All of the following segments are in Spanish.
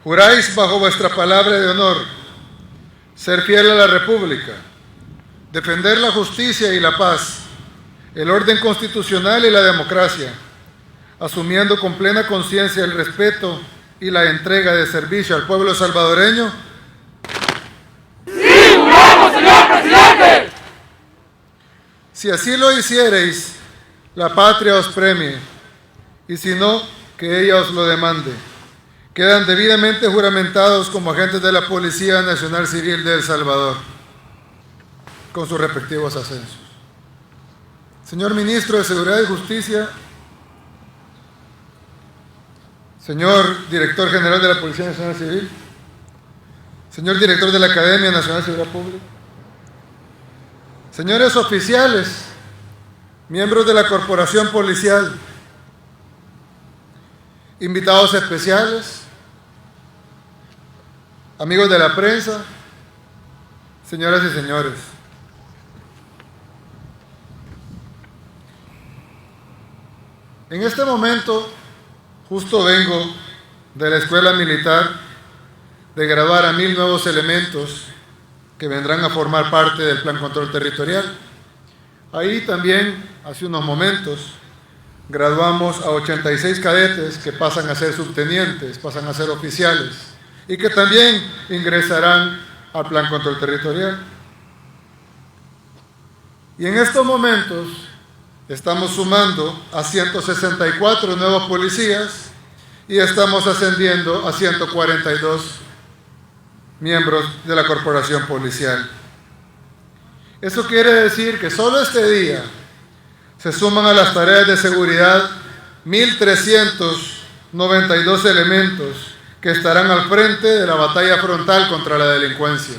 Juráis bajo vuestra palabra de honor ser fiel a la República, defender la justicia y la paz, el orden constitucional y la democracia, asumiendo con plena conciencia el respeto y la entrega de servicio al pueblo salvadoreño. ¡Sí, juramos, señor presidente! Si así lo hiciereis, la patria os premie, y si no, que ella os lo demande. Quedan debidamente juramentados como agentes de la Policía Nacional Civil de El Salvador, con sus respectivos ascensos. Señor Ministro de Seguridad y Justicia, señor Director General de la Policía Nacional Civil, señor Director de la Academia Nacional de Seguridad Pública, señores oficiales, miembros de la Corporación Policial, invitados especiales, amigos de la prensa, señoras y señores. En este momento, justo vengo de la Escuela Militar de graduar a 1000 nuevos elementos que vendrán a formar parte del Plan Control Territorial. Ahí también, hace unos momentos, graduamos a 86 cadetes que pasan a ser subtenientes, pasan a ser oficiales y que también ingresarán al Plan Control Territorial. Y en estos momentos estamos sumando a 164 nuevos policías y estamos ascendiendo a 142 miembros de la corporación policial. Eso quiere decir que solo este día se suman a las tareas de seguridad 1.392 elementos que estarán al frente de la batalla frontal contra la delincuencia.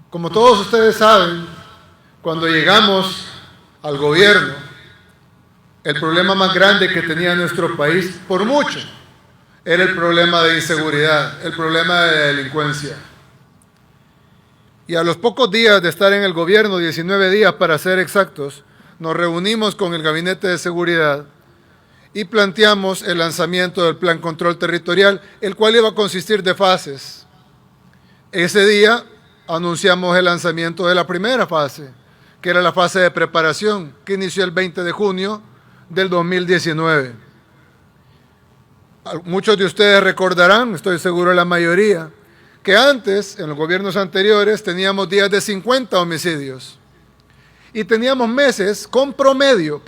Como todos ustedes saben, cuando llegamos al gobierno, el problema más grande que tenía nuestro país, por mucho, era el problema de inseguridad, el problema de la delincuencia. Y a los pocos días de estar en el gobierno, 19 días para ser exactos, nos reunimos con el Gabinete de Seguridad y planteamos el lanzamiento del Plan Control Territorial, el cual iba a consistir de fases. Ese día anunciamos el lanzamiento de la primera fase, que era la fase de preparación, que inició el 20 de junio del 2019. Muchos de ustedes recordarán, estoy seguro la mayoría, que antes, en los gobiernos anteriores, teníamos días de 50 homicidios y teníamos meses con promedio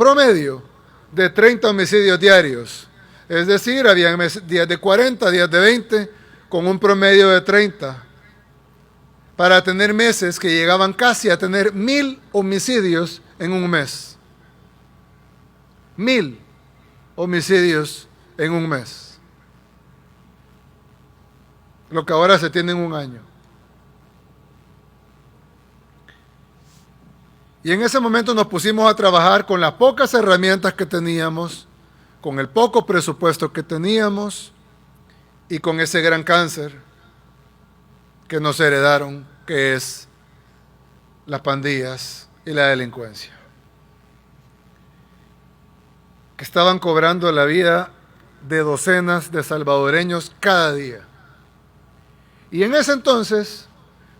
de 30 homicidios diarios. Es decir, había días de 40, días de 20, con un promedio de 30, para tener meses que llegaban casi a tener 1000 homicidios en un mes. 1000 homicidios en un mes. Lo que ahora se tiene en un año. Y en ese momento nos pusimos a trabajar con las pocas herramientas que teníamos, con el poco presupuesto que teníamos y con ese gran cáncer que nos heredaron, que es las pandillas y la delincuencia, que estaban cobrando la vida de docenas de salvadoreños cada día. Y en ese entonces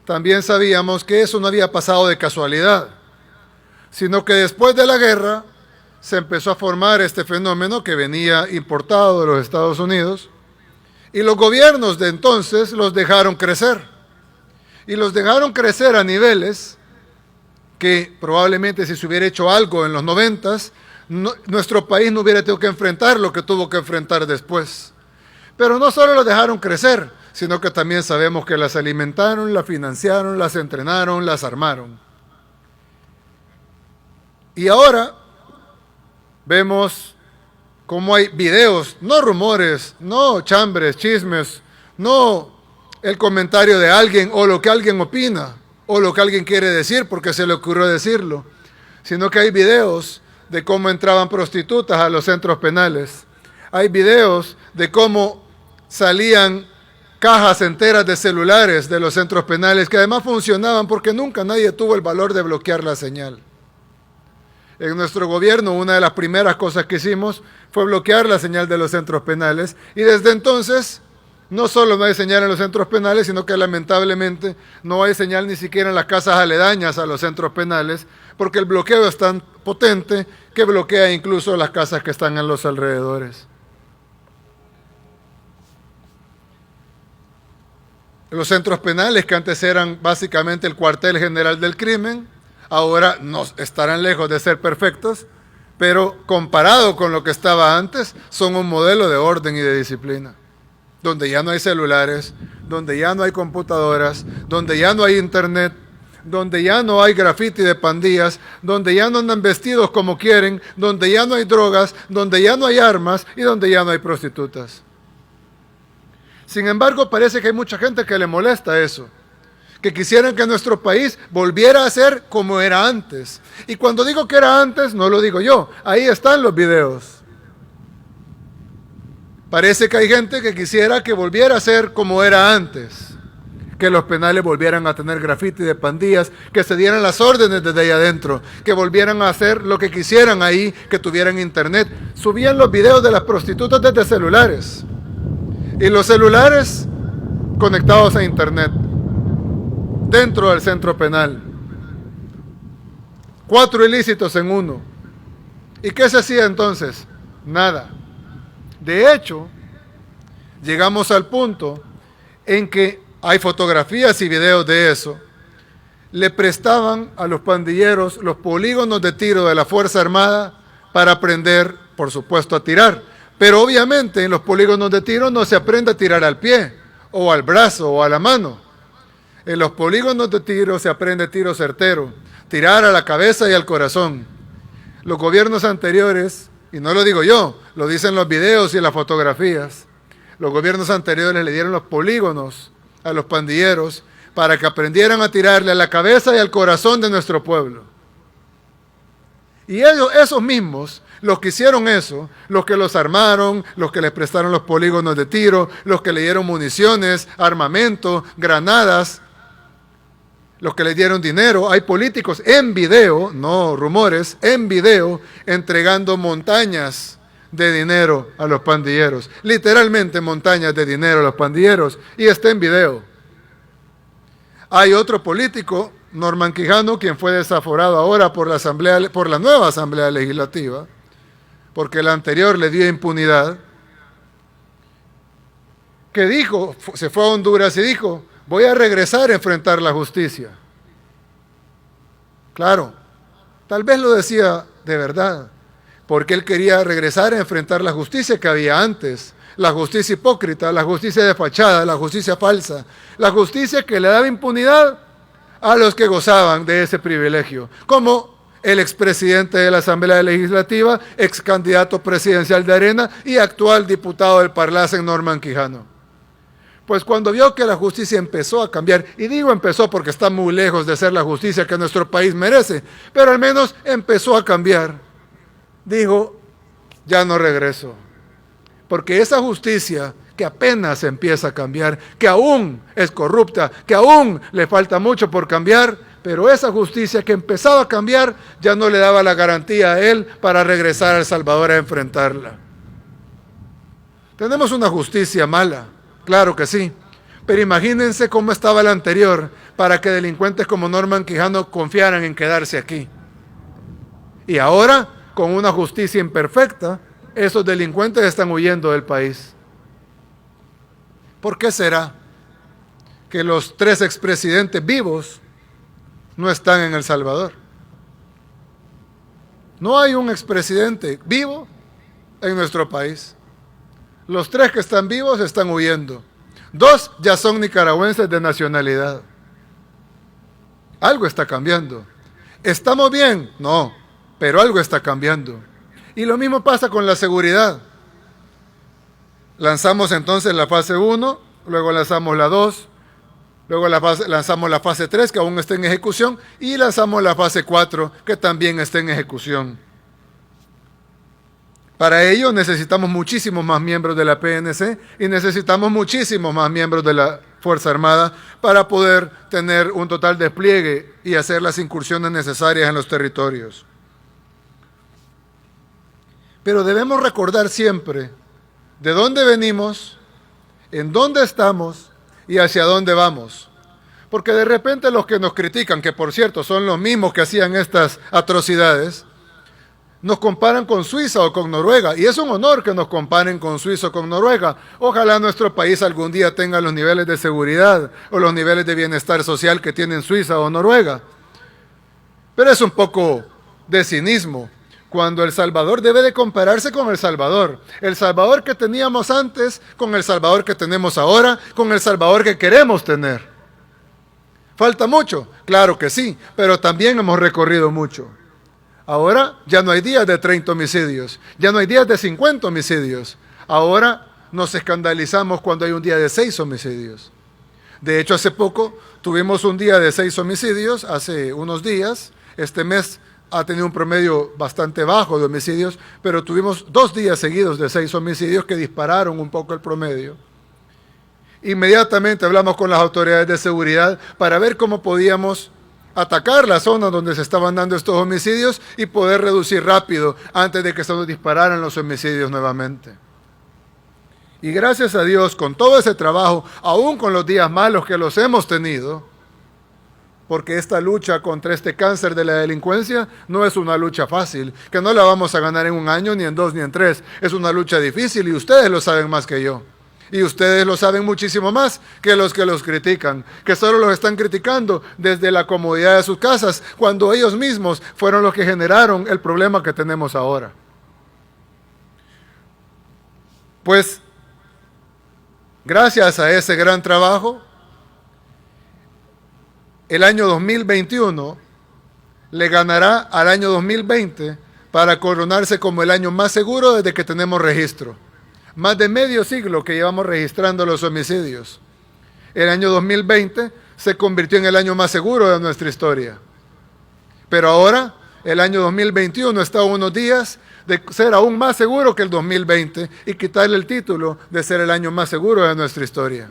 también sabíamos que eso no había pasado de casualidad, sino que después de la guerra se empezó a formar este fenómeno que venía importado de los Estados Unidos y los gobiernos de entonces los dejaron crecer. Y los dejaron crecer a niveles que probablemente si se hubiera hecho algo en los 90s, nuestro país no hubiera tenido que enfrentar lo que tuvo que enfrentar después. Pero no solo los dejaron crecer, sino que también sabemos que las alimentaron, las financiaron, las entrenaron, las armaron. Y ahora vemos cómo hay videos, no rumores, no chambres, chismes, no el comentario de alguien o lo que alguien opina o lo que alguien quiere decir porque se le ocurrió decirlo, sino que hay videos de cómo entraban prostitutas a los centros penales. Hay videos de cómo salían cajas enteras de celulares de los centros penales que además funcionaban porque nunca nadie tuvo el valor de bloquear la señal. En nuestro gobierno, una de las primeras cosas que hicimos fue bloquear la señal de los centros penales, y desde entonces no solo no hay señal en los centros penales, sino que lamentablemente no hay señal ni siquiera en las casas aledañas a los centros penales, porque el bloqueo es tan potente que bloquea incluso las casas que están en los alrededores. Los centros penales, que antes eran básicamente el cuartel general del crimen, ahora no estarán lejos de ser perfectos, pero comparado con lo que estaba antes, son un modelo de orden y de disciplina, donde ya no hay celulares, donde ya no hay computadoras, donde ya no hay internet, donde ya no hay graffiti de pandillas, donde ya no andan vestidos como quieren, donde ya no hay drogas, donde ya no hay armas y donde ya no hay prostitutas. Sin embargo, parece que hay mucha gente que le molesta eso, que quisieran que nuestro país volviera a ser como era antes. Y cuando digo que era antes, no lo digo yo, ahí están los videos. Parece que hay gente que quisiera que volviera a ser como era antes, que los penales volvieran a tener graffiti de pandillas, que se dieran las órdenes desde ahí adentro, que volvieran a hacer lo que quisieran ahí, que tuvieran internet. Subían los videos de las prostitutas desde celulares, y los celulares conectados a internet, dentro del centro penal. 4 ilícitos en uno. ¿Y qué se hacía entonces? Nada. De hecho, llegamos al punto en que hay fotografías y videos de eso. Le prestaban a los pandilleros los polígonos de tiro de la Fuerza Armada para aprender, por supuesto, a tirar. Pero obviamente en los polígonos de tiro no se aprende a tirar al pie, o al brazo, o a la mano. En los polígonos de tiro se aprende tiro certero, tirar a la cabeza y al corazón. Los gobiernos anteriores, y no lo digo yo, lo dicen los videos y las fotografías, los gobiernos anteriores le dieron los polígonos a los pandilleros para que aprendieran a tirarle a la cabeza y al corazón de nuestro pueblo. Y ellos, esos mismos, los que hicieron eso, los que los armaron, los que les prestaron los polígonos de tiro, los que le dieron municiones, armamento, granadas, los que les dieron dinero, hay políticos en video, no rumores, en video, entregando montañas de dinero a los pandilleros, literalmente montañas de dinero a los pandilleros, y está en video. Hay otro político, Norman Quijano, quien fue desaforado ahora por la nueva Asamblea Legislativa, porque la anterior le dio impunidad, que dijo, se fue a Honduras y dijo: voy a regresar a enfrentar la justicia. Claro, tal vez lo decía de verdad, porque él quería regresar a enfrentar la justicia que había antes, la justicia hipócrita, la justicia de fachada, la justicia falsa, la justicia que le daba impunidad a los que gozaban de ese privilegio, como el expresidente de la Asamblea Legislativa, ex candidato presidencial de Arena y actual diputado del Parlacen, Norman Quijano. Pues cuando vio que la justicia empezó a cambiar, y digo empezó porque está muy lejos de ser la justicia que nuestro país merece, pero al menos empezó a cambiar, dijo: ya no regreso, porque esa justicia que apenas empieza a cambiar, que aún es corrupta, que aún le falta mucho por cambiar, pero esa justicia que empezaba a cambiar ya no le daba la garantía a él para regresar a El Salvador a enfrentarla. Tenemos una justicia mala, claro que sí, pero imagínense cómo estaba la anterior para que delincuentes como Norman Quijano confiaran en quedarse aquí. Y ahora, con una justicia imperfecta, esos delincuentes están huyendo del país. ¿Por qué será que los 3 expresidentes vivos no están en El Salvador? No hay un expresidente vivo en nuestro país. Los 3 que están vivos están huyendo. 2 ya son nicaragüenses de nacionalidad. Algo está cambiando. ¿Estamos bien? No, pero algo está cambiando. Y lo mismo pasa con la seguridad. Lanzamos entonces la fase 1, luego lanzamos la 2, luego lanzamos la fase 3, que aún está en ejecución, y lanzamos la fase 4, que también está en ejecución. Para ello necesitamos muchísimos más miembros de la PNC y necesitamos muchísimos más miembros de la Fuerza Armada para poder tener un total despliegue y hacer las incursiones necesarias en los territorios. Pero debemos recordar siempre de dónde venimos, en dónde estamos y hacia dónde vamos. Porque de repente los que nos critican, que por cierto son los mismos que hacían estas atrocidades, nos comparan con Suiza o con Noruega. Y es un honor que nos comparen con Suiza o con Noruega. Ojalá nuestro país algún día tenga los niveles de seguridad o los niveles de bienestar social que tienen Suiza o Noruega. Pero es un poco de cinismo cuando El Salvador debe de compararse con El Salvador. El Salvador que teníamos antes con El Salvador que tenemos ahora, con El Salvador que queremos tener. ¿Falta mucho? Claro que sí, pero también hemos recorrido mucho. Ahora ya no hay días de 30 homicidios, ya no hay días de 50 homicidios. Ahora nos escandalizamos cuando hay un día de 6 homicidios. De hecho, hace poco tuvimos un día de 6 homicidios, hace unos días. Este mes ha tenido un promedio bastante bajo de homicidios, pero tuvimos 2 días seguidos de 6 homicidios que dispararon un poco el promedio. Inmediatamente hablamos con las autoridades de seguridad para ver cómo podíamos atacar la zona donde se estaban dando estos homicidios y poder reducir rápido antes de que se nos dispararan los homicidios nuevamente. Y gracias a Dios, con todo ese trabajo, aún con los días malos que los hemos tenido, porque esta lucha contra este cáncer de la delincuencia no es una lucha fácil, que no la vamos a ganar en 1 año, ni en 2, ni en 3. Es una lucha difícil y ustedes lo saben más que yo. Y ustedes lo saben muchísimo más que los critican, que solo los están criticando desde la comodidad de sus casas, cuando ellos mismos fueron los que generaron el problema que tenemos ahora. Pues, gracias a ese gran trabajo, el año 2021 le ganará al año 2020 para coronarse como el año más seguro desde que tenemos registro. Más de medio siglo que llevamos registrando los homicidios. El año 2020 se convirtió en el año más seguro de nuestra historia. Pero ahora, el año 2021 está a unos días de ser aún más seguro que el 2020 y quitarle el título de ser el año más seguro de nuestra historia.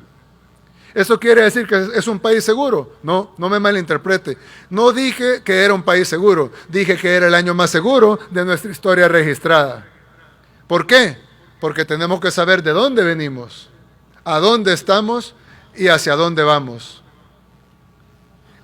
¿Eso quiere decir que es un país seguro? No, no me malinterprete. No dije que era un país seguro, dije que era el año más seguro de nuestra historia registrada. ¿Por qué? Porque tenemos que saber de dónde venimos, a dónde estamos y hacia dónde vamos.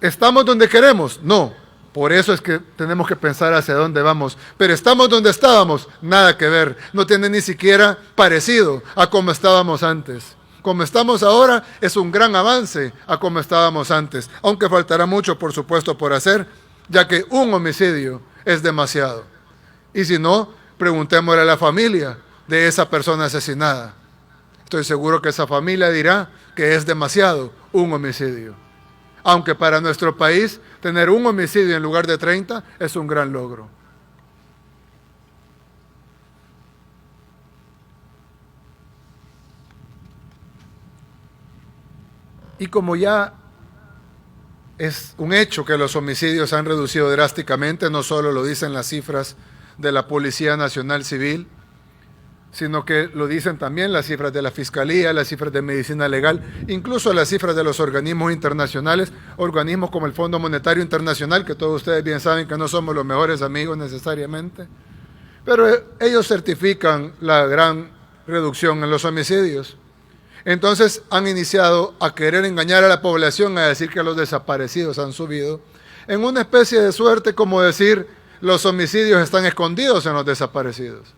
¿Estamos donde queremos? No. Por eso es que tenemos que pensar hacia dónde vamos. Pero ¿estamos donde estábamos? Nada que ver. No tiene ni siquiera parecido a como estábamos antes. Como estamos ahora es un gran avance a como estábamos antes. Aunque faltará mucho, por supuesto, por hacer, ya que un homicidio es demasiado. Y si no, preguntémosle a la familia de esa persona asesinada. Estoy seguro que esa familia dirá que es demasiado un homicidio. Aunque para nuestro país tener un homicidio en lugar de 30 es un gran logro. Y como ya es un hecho que los homicidios han reducido drásticamente, no solo lo dicen las cifras de la Policía Nacional Civil, sino que lo dicen también las cifras de la Fiscalía, las cifras de Medicina Legal, incluso las cifras de los organismos internacionales, organismos como el Fondo Monetario Internacional, que todos ustedes bien saben que no somos los mejores amigos necesariamente, pero ellos certifican la gran reducción en los homicidios. Entonces han iniciado a querer engañar a la población, a decir que los desaparecidos han subido, en una especie de suerte como decir, los homicidios están escondidos en los desaparecidos.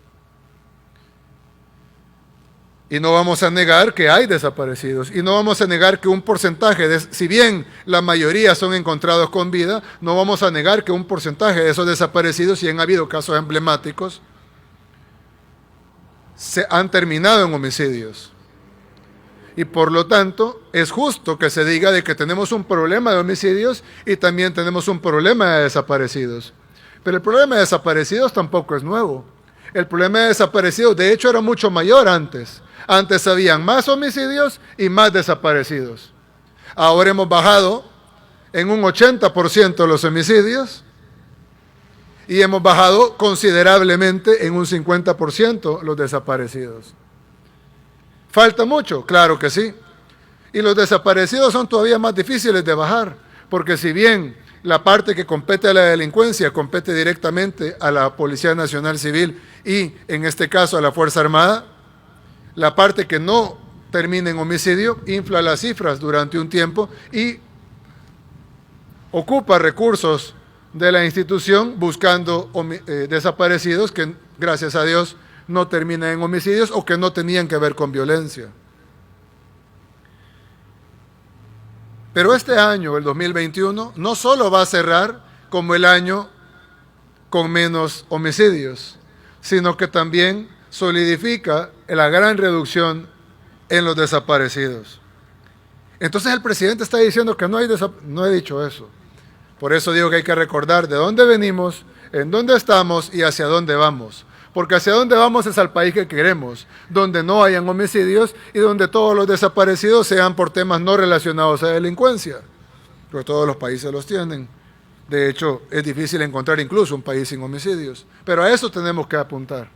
Y no vamos a negar que hay desaparecidos. Y no vamos a negar que un porcentaje, si bien la mayoría son encontrados con vida, no vamos a negar que un porcentaje de esos desaparecidos, y han habido casos emblemáticos, se han terminado en homicidios. Y por lo tanto, es justo que se diga de que tenemos un problema de homicidios y también tenemos un problema de desaparecidos. Pero el problema de desaparecidos tampoco es nuevo. El problema de desaparecidos, de hecho, era mucho mayor antes. Antes habían más homicidios y más desaparecidos. Ahora hemos bajado en un 80% los homicidios y hemos bajado considerablemente en un 50% los desaparecidos. ¿Falta mucho? Claro que sí. Y los desaparecidos son todavía más difíciles de bajar, porque si bien la parte que compete a la delincuencia compete directamente a la Policía Nacional Civil y, en este caso, a la Fuerza Armada. La parte que no termina en homicidio infla las cifras durante un tiempo y ocupa recursos de la institución buscando desaparecidos que, gracias a Dios, no terminan en homicidios o que no tenían que ver con violencia. Pero este año, el 2021, no solo va a cerrar como el año con menos homicidios, sino que también solidifica la gran reducción en los desaparecidos. Entonces el presidente está diciendo que no he dicho eso. Por eso digo que hay que recordar de dónde venimos, en dónde estamos y hacia dónde vamos. Porque hacia dónde vamos es al país que queremos, donde no hayan homicidios y donde todos los desaparecidos sean por temas no relacionados a delincuencia. Porque todos los países los tienen. De hecho, es difícil encontrar incluso un país sin homicidios. Pero a eso tenemos que apuntar.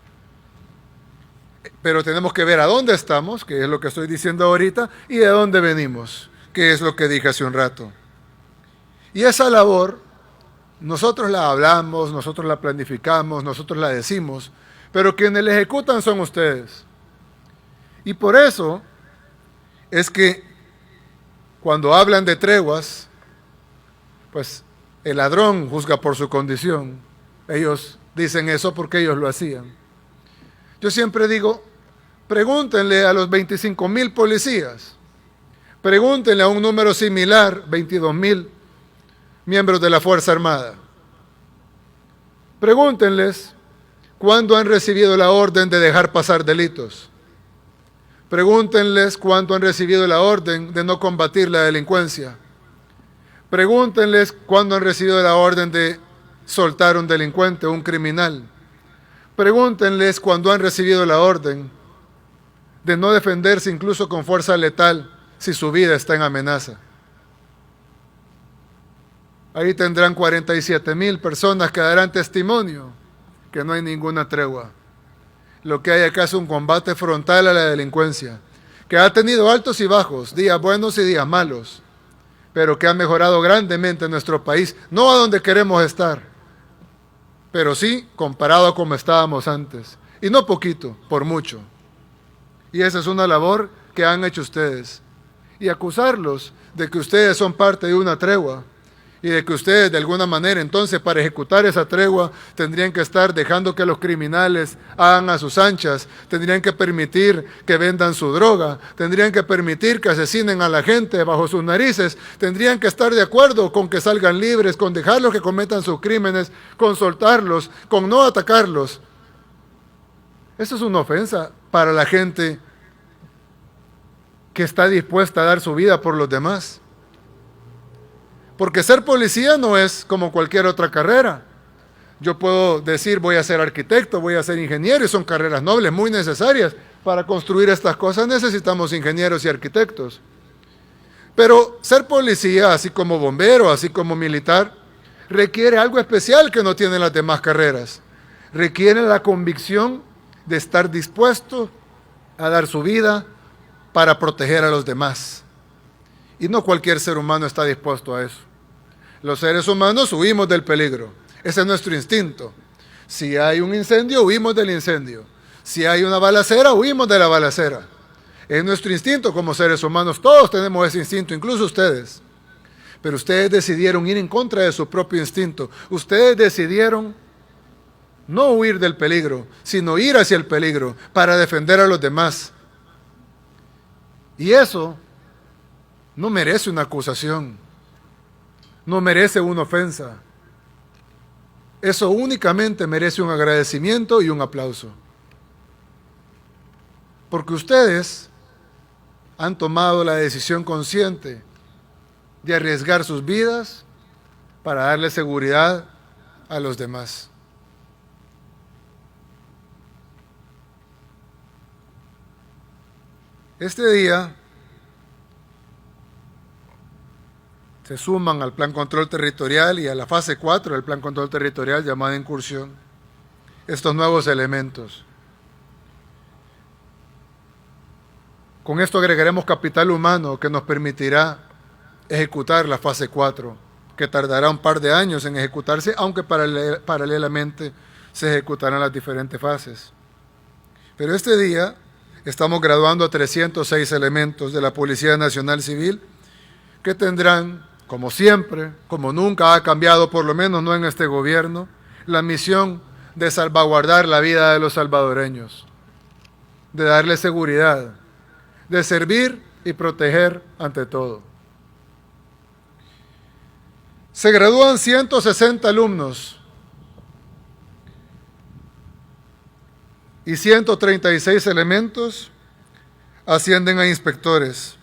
Pero tenemos que ver a dónde estamos, que es lo que estoy diciendo ahorita, y de dónde venimos, que es lo que dije hace un rato. Y esa labor, nosotros la hablamos, nosotros la planificamos, nosotros la decimos, pero quienes la ejecutan son ustedes. Y por eso es que cuando hablan de treguas, pues el ladrón juzga por su condición. Ellos dicen eso porque ellos lo hacían. Yo siempre digo, pregúntenle a los 25,000 policías, pregúntenle a un número similar, 22,000 miembros de la Fuerza Armada. Pregúntenles cuándo han recibido la orden de dejar pasar delitos. Pregúntenles cuándo han recibido la orden de no combatir la delincuencia. Pregúntenles cuándo han recibido la orden de soltar un delincuente o un criminal. Pregúntenles cuándo han recibido la orden de no defenderse incluso con fuerza letal si su vida está en amenaza. Ahí tendrán 47,000 personas que darán testimonio que no hay ninguna tregua. Lo que hay acá es un combate frontal a la delincuencia, que ha tenido altos y bajos, días buenos y días malos, pero que ha mejorado grandemente nuestro país, no a donde queremos estar, pero sí comparado a como estábamos antes. Y no poquito, por mucho. Y esa es una labor que han hecho ustedes. Y acusarlos de que ustedes son parte de una tregua, y de que ustedes de alguna manera entonces para ejecutar esa tregua tendrían que estar dejando que los criminales hagan a sus anchas, tendrían que permitir que vendan su droga, tendrían que permitir que asesinen a la gente bajo sus narices, tendrían que estar de acuerdo con que salgan libres, con dejarlos que cometan sus crímenes, con soltarlos, con no atacarlos. Eso es una ofensa para la gente que está dispuesta a dar su vida por los demás. Porque ser policía no es como cualquier otra carrera. Yo puedo decir voy a ser arquitecto, voy a ser ingeniero, y son carreras nobles, muy necesarias. Para construir estas cosas necesitamos ingenieros y arquitectos. Pero ser policía, así como bombero, así como militar, requiere algo especial que no tienen las demás carreras. Requiere la convicción de estar dispuesto a dar su vida para proteger a los demás. Y no cualquier ser humano está dispuesto a eso. Los seres humanos huimos del peligro. Ese es nuestro instinto. Si hay un incendio, huimos del incendio. Si hay una balacera, huimos de la balacera. Es nuestro instinto como seres humanos. Todos tenemos ese instinto, incluso ustedes. Pero ustedes decidieron ir en contra de su propio instinto. Ustedes decidieron no huir del peligro, sino ir hacia el peligro para defender a los demás. Y eso no merece una acusación, no merece una ofensa. Eso únicamente merece un agradecimiento y un aplauso. Porque ustedes han tomado la decisión consciente de arriesgar sus vidas para darle seguridad a los demás. Este día se suman al Plan Control Territorial y a la fase 4 del Plan Control Territorial llamada incursión estos nuevos elementos. Con esto agregaremos capital humano que nos permitirá ejecutar la fase 4 que tardará un par de años en ejecutarse, aunque paralelamente se ejecutarán las diferentes fases. Pero este día estamos graduando a 306 elementos de la Policía Nacional Civil que tendrán, como siempre, como nunca ha cambiado, por lo menos no en este gobierno, la misión de salvaguardar la vida de los salvadoreños, de darles seguridad, de servir y proteger ante todo. Se gradúan 160 alumnos y 136 elementos ascienden a inspectores.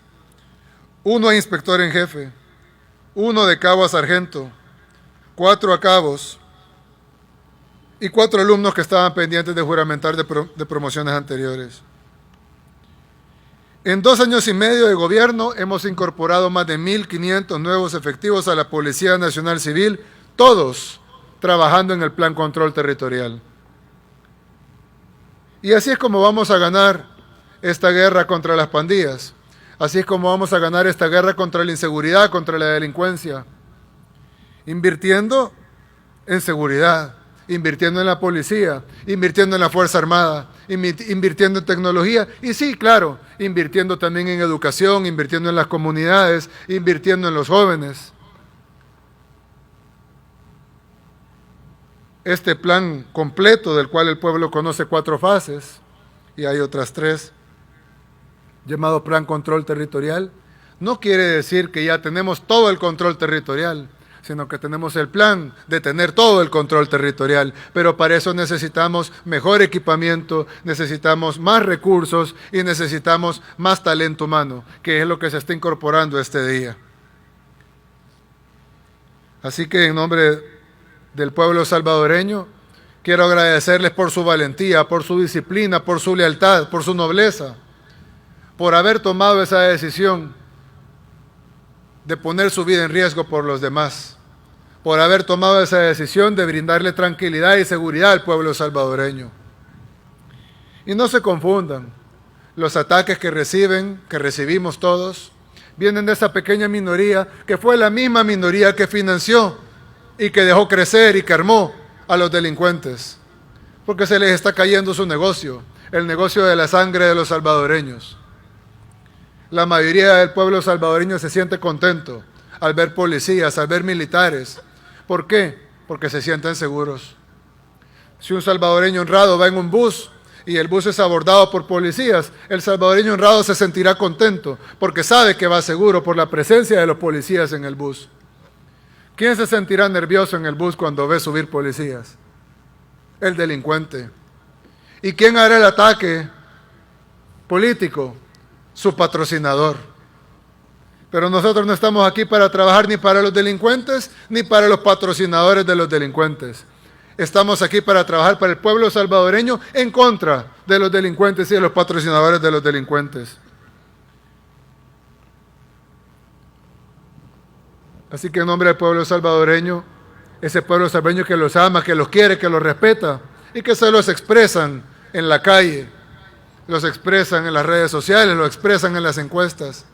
1 a inspector en jefe, 1 de cabo a sargento, 4 a cabos y 4 alumnos que estaban pendientes de juramentar de promociones anteriores. En 2 años y medio de gobierno hemos incorporado más de 1.500 nuevos efectivos a la Policía Nacional Civil, todos trabajando en el Plan Control Territorial. Y así es como vamos a ganar esta guerra contra las pandillas. Así es como vamos a ganar esta guerra contra la inseguridad, contra la delincuencia. Invirtiendo en seguridad, invirtiendo en la policía, invirtiendo en la Fuerza Armada, invirtiendo en tecnología y sí, claro, invirtiendo también en educación, invirtiendo en las comunidades, invirtiendo en los jóvenes. Este plan completo, del cual el pueblo conoce 4 fases, y hay otras 3, llamado Plan Control Territorial, no quiere decir que ya tenemos todo el control territorial, sino que tenemos el plan de tener todo el control territorial, pero para eso necesitamos mejor equipamiento, necesitamos más recursos y necesitamos más talento humano, que es lo que se está incorporando este día. Así que en nombre del pueblo salvadoreño, quiero agradecerles por su valentía, por su disciplina, por su lealtad, por su nobleza, por haber tomado esa decisión de poner su vida en riesgo por los demás, por haber tomado esa decisión de brindarle tranquilidad y seguridad al pueblo salvadoreño. Y no se confundan, los ataques que recibimos todos, vienen de esa pequeña minoría que fue la misma minoría que financió y que dejó crecer y que armó a los delincuentes, porque se les está cayendo su negocio, el negocio de la sangre de los salvadoreños. La mayoría del pueblo salvadoreño se siente contento al ver policías, al ver militares. ¿Por qué? Porque se sienten seguros. Si un salvadoreño honrado va en un bus y el bus es abordado por policías, el salvadoreño honrado se sentirá contento porque sabe que va seguro por la presencia de los policías en el bus. ¿Quién se sentirá nervioso en el bus cuando ve subir policías? El delincuente. ¿Y quién hará el ataque político? Su patrocinador. Pero nosotros no estamos aquí para trabajar ni para los delincuentes ni para los patrocinadores de los delincuentes. Estamos aquí para trabajar para el pueblo salvadoreño en contra de los delincuentes y de los patrocinadores de los delincuentes. Así que en nombre del pueblo salvadoreño, ese pueblo salvadoreño que los ama, que los quiere, que los respeta y que se los expresan en la calle, los expresan en las redes sociales, los expresan en las encuestas.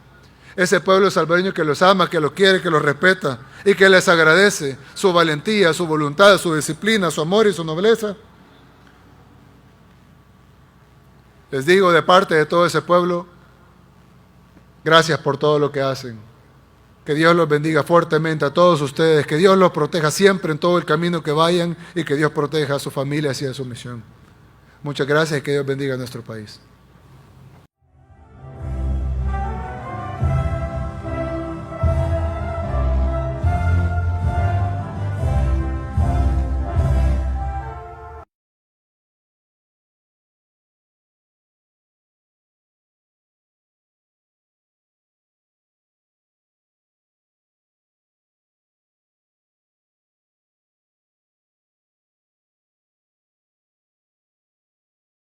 Ese pueblo salvadoreño que los ama, que los quiere, que los respeta y que les agradece su valentía, su voluntad, su disciplina, su amor y su nobleza. Les digo de parte de todo ese pueblo, gracias por todo lo que hacen. Que Dios los bendiga fuertemente a todos ustedes, que Dios los proteja siempre en todo el camino que vayan y que Dios proteja a su familia y a su misión. Muchas gracias y que Dios bendiga a nuestro país.